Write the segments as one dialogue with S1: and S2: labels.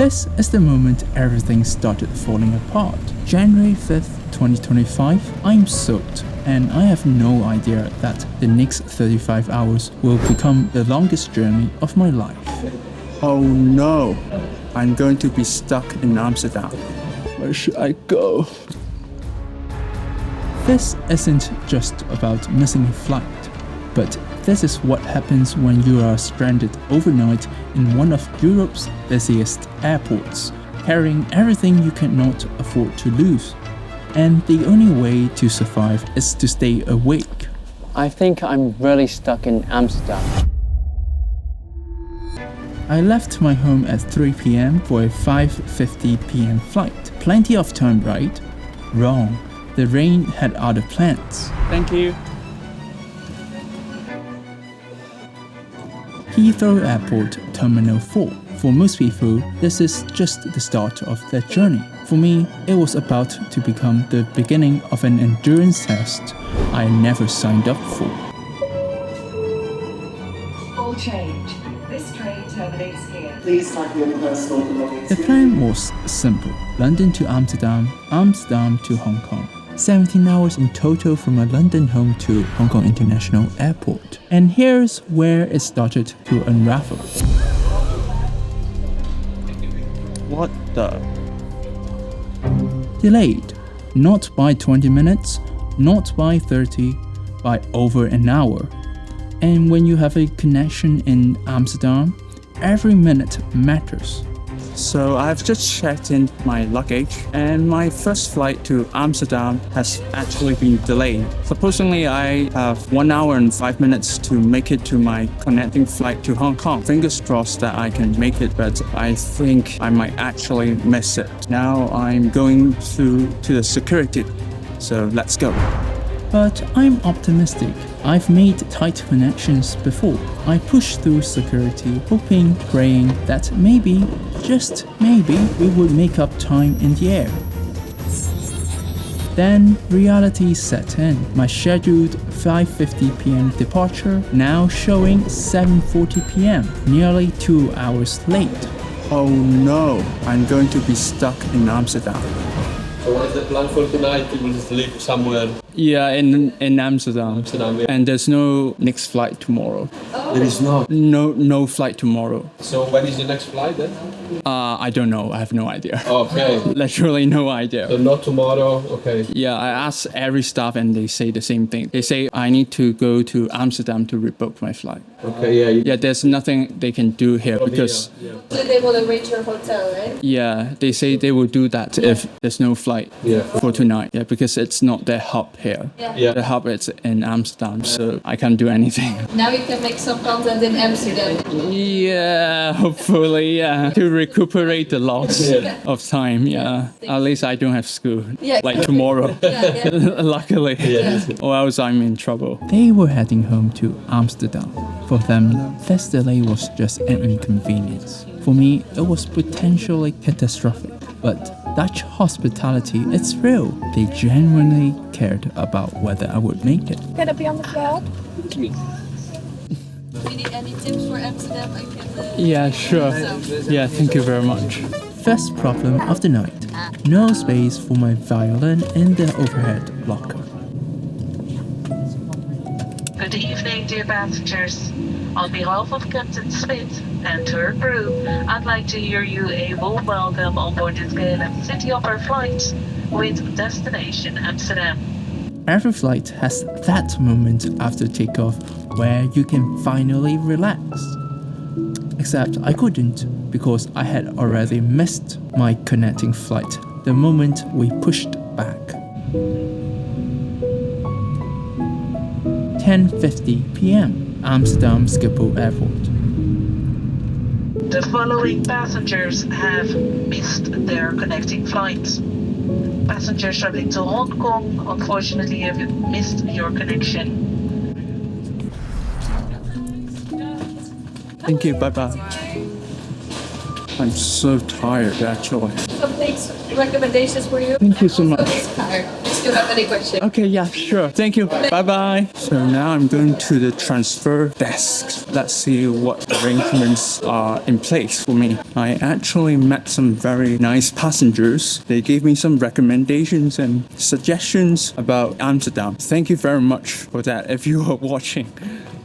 S1: This is the moment everything started falling apart. January 5th, 2025, I'm soaked and I have no idea that the next 35 hours will become the longest journey of my life.
S2: Oh no, I'm going to be stuck in Amsterdam. Where should I go?
S1: This isn't just about missing a flight, but this is what happens when you are stranded overnight in one of Europe's busiest airports, carrying everything you cannot afford to lose. And the only way to survive is to stay awake.
S3: I think I'm really stuck in Amsterdam.
S1: I left my home at 3 p.m. for a 5:50 p.m. flight. Plenty of time, right? Wrong. The rain had other plans.
S2: Thank you.
S1: Heathrow Airport, Terminal 4. For most people, this is just the start of their journey. For me, it was about to become the beginning of an endurance test I never signed up for.
S4: All change. This train terminates here. Please have your personal belongings.
S1: The plan was simple. London to Amsterdam, Amsterdam to Hong Kong. 17 hours in total from my London home to Hong Kong International Airport. And here's where it started to unravel.
S2: What the?
S1: Delayed. Not by 20 minutes, not by 30, by over an hour. And when you have a connection in Amsterdam, every minute matters.
S2: So I've just checked in my luggage and my first flight to Amsterdam has actually been delayed. Supposedly I have 1 hour and 5 minutes to make it to my connecting flight to Hong Kong. Fingers crossed that I can make it, but I think I might actually miss it. Now I'm going to the security, so let's go.
S1: But I'm optimistic. I've made tight connections before. I pushed through security, hoping, praying that maybe, just maybe, we would make up time in the air. Then reality set in. My scheduled 5:50 p.m. departure now showing 7:40 p.m., nearly 2 hours late.
S2: Oh no, I'm going to be stuck in Amsterdam.
S5: So what is the plan for tonight? You will just leave somewhere.
S2: Yeah, in Amsterdam.
S5: Amsterdam, yeah.
S2: And there's no next flight tomorrow.
S5: There is not.
S2: No flight tomorrow.
S5: So when is the next flight then?
S2: I don't know. I have no idea.
S5: Okay.
S2: Literally no idea.
S5: So not tomorrow. Okay.
S2: Yeah, I asked every staff and they say the same thing. They say I need to go to Amsterdam to rebook my flight.
S5: Okay. Yeah.
S2: Yeah, there's nothing they can do here because
S6: So they will arrange your hotel, right?
S2: yeah, they say they will do that if there's no flight for tonight. Yeah, because it's not their hub here.
S5: Yeah.
S2: The hub is in Amsterdam, so I can't do anything.
S6: Now you can make some content in Amsterdam.
S2: Yeah, hopefully, yeah, to recuperate the loss of time. Yeah, at least I don't have school like tomorrow. Luckily, or else I'm in trouble. They were heading home to Amsterdam. For them, this delay was just an inconvenience. For me, it was potentially catastrophic. But Dutch hospitality, it's real. They genuinely cared about whether I would make it.
S6: Can I be on the cloud? Do you need any tips for Amsterdam? I can.
S2: Yeah, sure. Yeah, thank you very much. First problem of the night. No space for my violin in the overhead locker.
S7: Good evening, dear passengers. On behalf of Captain Smith and her crew, I'd like to hear you a warm welcome on board this KLM City Hopper flight with destination Amsterdam.
S1: Every flight has that moment after takeoff where you can finally relax. Except I couldn't because I had already missed my connecting flight the moment we pushed back. 10:50 p.m. Amsterdam Schiphol Airport.
S7: The following passengers have missed their connecting flights. Passengers traveling to Hong Kong, unfortunately, have missed your connection.
S2: Thank you, bye-bye. I'm so tired, actually.
S6: Some things, recommendations for you.
S2: Thank you so much.
S6: It's you have any questions.
S2: Okay, yeah, sure. Thank you. Bye-bye. So now I'm going to the transfer desk. Let's see what arrangements are in place for me. I actually met some very nice passengers. They gave me some recommendations and suggestions about Amsterdam. Thank you very much for that if you are watching.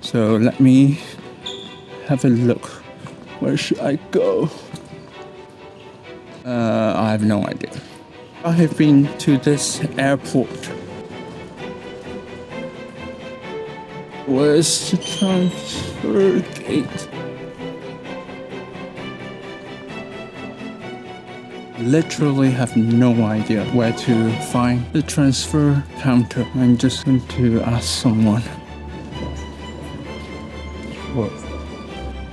S2: So let me have a look. Where should I go? I have no idea. I have been to this airport. Where's the transfer gate? Literally have no idea where to find the transfer counter. I'm just going to ask someone. What?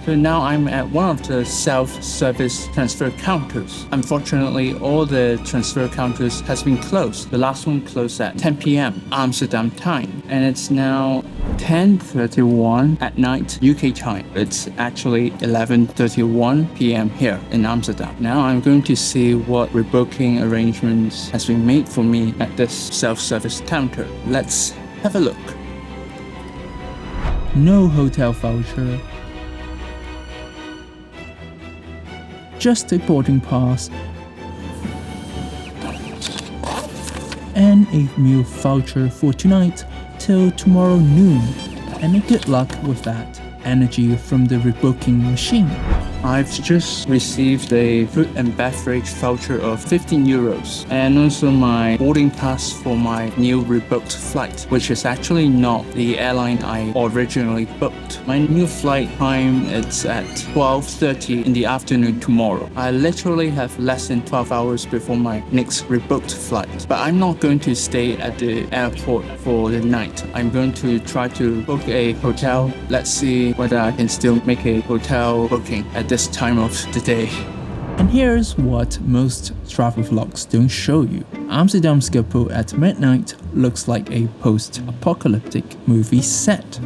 S2: So now I'm at one of the self-service transfer counters. Unfortunately, all the transfer counters has been closed. The last one closed at 10 p.m. Amsterdam time. And it's now 10:31 at night UK time. It's actually 11:31 p.m. here in Amsterdam. Now I'm going to see what rebooking arrangements has been made for me at this self-service counter. Let's have a look.
S1: No hotel voucher. Just a boarding pass and a meal voucher for tonight till tomorrow noon. And good luck with that energy from the rebooking machine.
S2: I've just received a food and beverage voucher of 15 euros and also my boarding pass for my new rebooked flight, which is actually not the airline I originally booked. My new flight time is at 12:30 in the afternoon tomorrow. I literally have less than 12 hours before my next rebooked flight, but I'm not going to stay at the airport for the night. I'm going to try to book a hotel. Let's see whether I can still make a hotel booking at this time of the day.
S1: And here's what most travel vlogs don't show you. Amsterdam Schiphol at midnight looks like a post-apocalyptic movie set.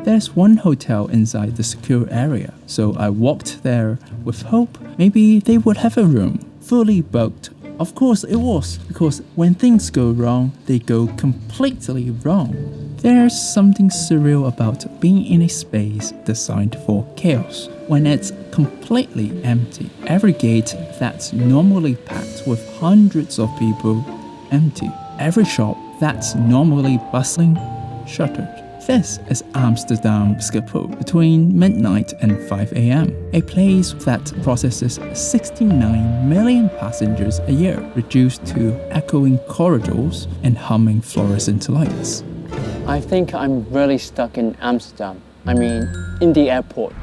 S1: There's one hotel inside the secure area, so I walked there with hope maybe they would have a room, fully booked. Of course it was, because when things go wrong, they go completely wrong. There's something surreal about being in a space designed for chaos when it's completely empty. Every gate that's normally packed with hundreds of people, empty. Every shop that's normally bustling, shuttered. This is Amsterdam Schiphol between midnight and 5 a.m. A place that processes 69 million passengers a year, reduced to echoing corridors and humming fluorescent lights.
S3: I think I'm really stuck in Amsterdam. I mean, in the airport.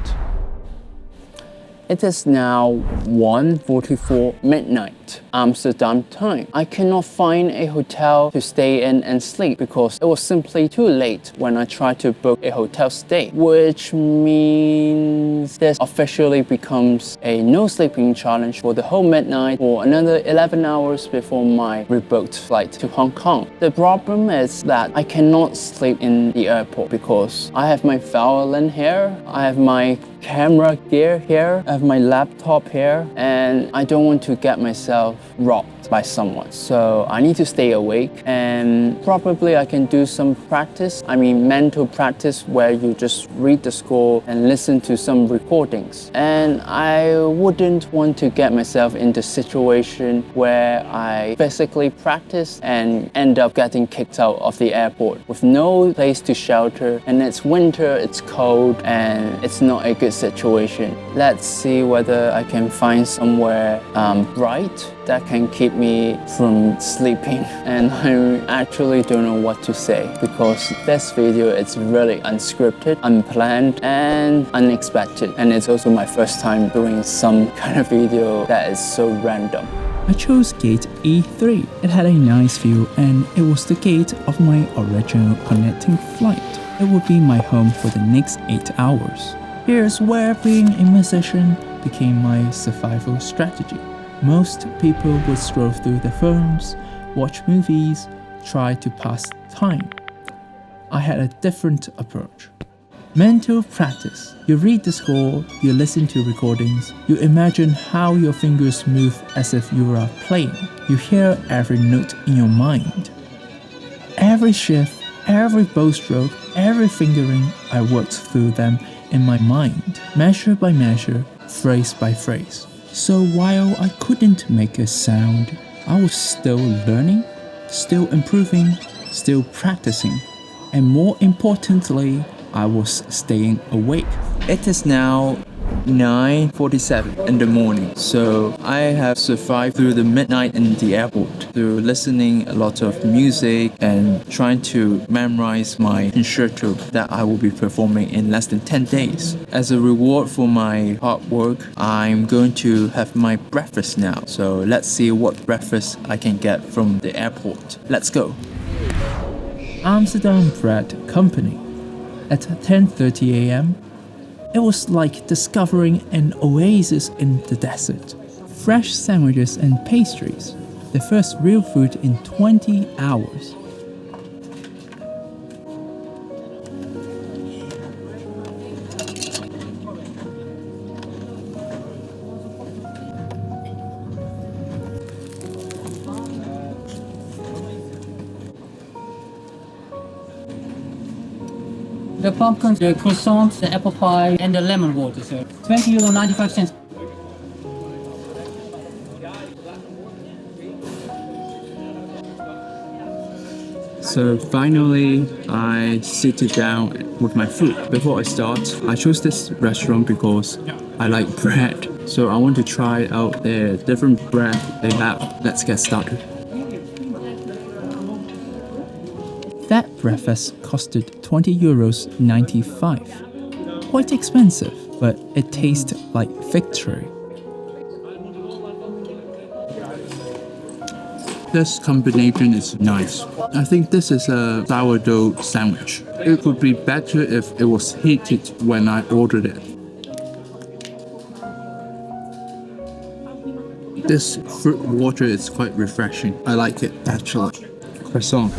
S3: It is now 1:44 midnight Amsterdam time. I cannot find a hotel to stay in and sleep because it was simply too late when I tried to book a hotel stay, which means this officially becomes a no sleeping challenge for the whole midnight for another 11 hours before my rebooked flight to Hong Kong. The problem is that I cannot sleep in the airport because I have my violin here, I have my camera gear here, I have my laptop here, and I don't want to get myself robbed by someone. So I need to stay awake, and probably I can do some practice. I mean mental practice where you just read the score and listen to some recordings. And I wouldn't want to get myself into a situation where I physically practice and end up getting kicked out of the airport with no place to shelter, and it's winter, it's cold, and it's not a good situation. Let's see whether I can find somewhere bright that can keep me from sleeping. And I actually don't know what to say because this video is really unscripted, unplanned, and unexpected. And it's also my first time doing some kind of video that is so random.
S1: I chose gate E3. It had a nice view and it was the gate of my original connecting flight. It would be my home for the next 8 hours. Here's where being a musician became my survival strategy. Most people would scroll through their phones, watch movies, try to pass time. I had a different approach. Mental practice. You read the score, you listen to recordings, you imagine how your fingers move as if you are playing. You hear every note in your mind. Every shift, every bow stroke, every fingering, I worked through them in my mind, measure by measure, phrase by phrase. So while I couldn't make a sound, I was still learning, still improving, still practicing, and more importantly, I was staying awake. It is now 9:47 in the morning, so I have survived through the midnight in the airport through listening a lot of music and trying to memorize my concerto that I will be performing in less than 10 days. As a reward for my hard work, I'm going to have my breakfast now, so let's see what breakfast I can get from the airport. Let's go. Amsterdam Bread Company. At 10:30 a.m., it was like discovering an oasis in the desert. Fresh sandwiches and pastries, the first real food in 20 hours.
S8: The popcorn, the croissant, the apple pie, and the lemon water, sir. €20.95.
S2: So finally, I sit down with my food. Before I start, I chose this restaurant because I like bread. So I want to try out the different bread they have. Let's get started.
S1: That breakfast costed €20.95. Quite expensive, but it tasted like victory.
S2: This combination is nice. I think this is a sourdough sandwich. It would be better if it was heated when I ordered it. This fruit water is quite refreshing. I like it actually. Croissant.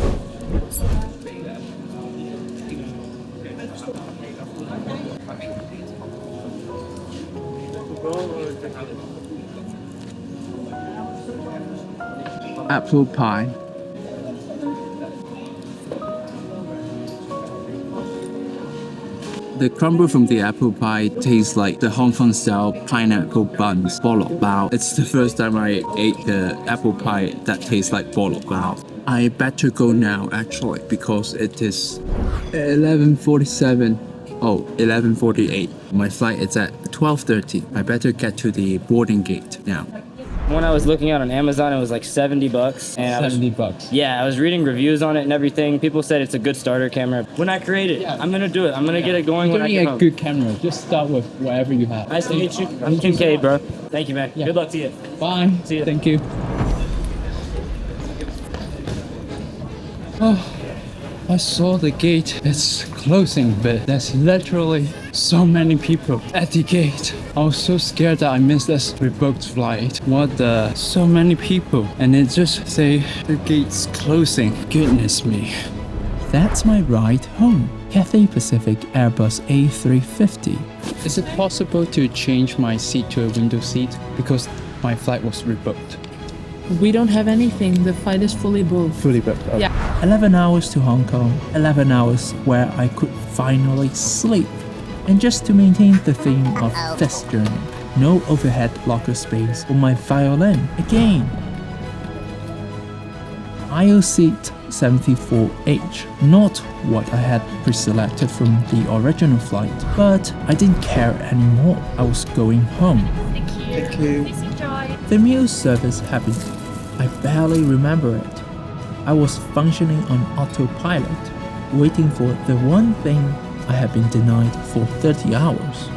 S2: Apple pie. The crumble from the apple pie tastes like the Hong Kong style pineapple buns, bo lok bao. It's the first time I ate the apple pie that tastes like bo lok bao. I better go now actually because it is 11:47. Oh, 11:48. My flight is at 12:30. I better get to the boarding gate now.
S9: When I was looking out on Amazon, it was like $70. And
S2: $70.
S9: Yeah, I was reading reviews on it and everything. People said it's a good starter camera. When I create it, I'm gonna do it. I'm gonna get it going when I get home.
S2: Good camera. Just start with whatever you have.
S9: Nice to meet you. I'm Kincaid, bro. Thank you, man. Good luck to you.
S2: Bye.
S9: See you.
S2: Thank you. Oh, I saw the gate. It's closing, but there's literally so many people at the gate. I was so scared that I missed this rebooked flight. What the? So many people. And it just say the gate's closing. Goodness me.
S1: That's my ride home. Cathay Pacific Airbus A350.
S2: Is it possible to change my seat to a window seat? Because my flight was rebooked.
S6: We don't have anything. The flight is fully booked.
S2: Fully booked. Okay.
S6: Yeah.
S1: 11 hours to Hong Kong, 11 hours where I could finally sleep. And just to maintain the theme of this journey, no overhead locker space for my violin again. Aisle seat 74H, not what I had pre-selected from the original flight, but I didn't care anymore. I was going home.
S6: Thank you. Please enjoy.
S1: The meal service happened. I barely remember it. I was functioning on autopilot, waiting for the one thing I had been denied for 30 hours.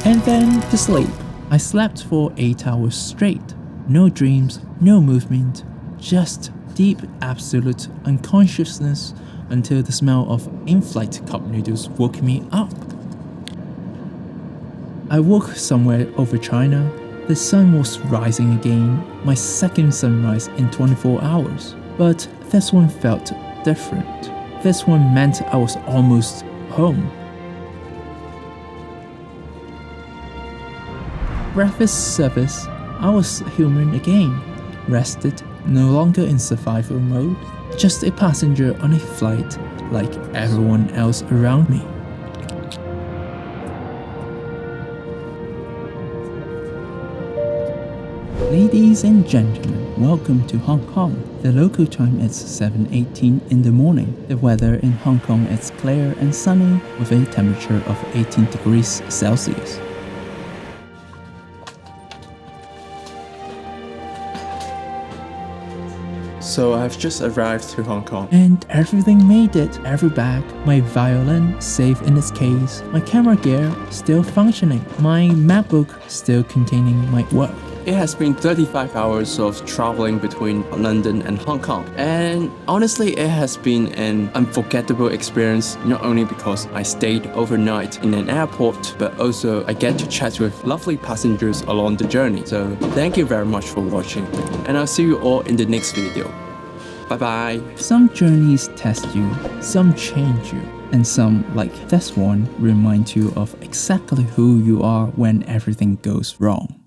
S1: And then to sleep. I slept for 8 hours straight. No dreams, no movement, just deep absolute unconsciousness until the smell of in-flight cup noodles woke me up. I woke somewhere over China. The sun was rising again, my second sunrise in 24 hours. But this one felt different. This one meant I was almost home. Breakfast service, I was human again. Rested, no longer in survival mode, just a passenger on a flight like everyone else around me. Ladies and gentlemen, welcome to Hong Kong. The local time is 7:18 in the morning. The weather in Hong Kong is clear and sunny with a temperature of 18 degrees Celsius.
S2: So I've just arrived to Hong Kong.
S1: And everything made it. Every bag, my violin safe in its case, my camera gear still functioning, my MacBook still containing my work.
S2: It has been 35 hours of traveling between London and Hong Kong. And honestly, it has been an unforgettable experience, not only because I stayed overnight in an airport, but also I get to chat with lovely passengers along the journey. So thank you very much for watching, and I'll see you all in the next video. Bye bye.
S1: Some journeys test you, some change you, and some, like this one, remind you of exactly who you are when everything goes wrong.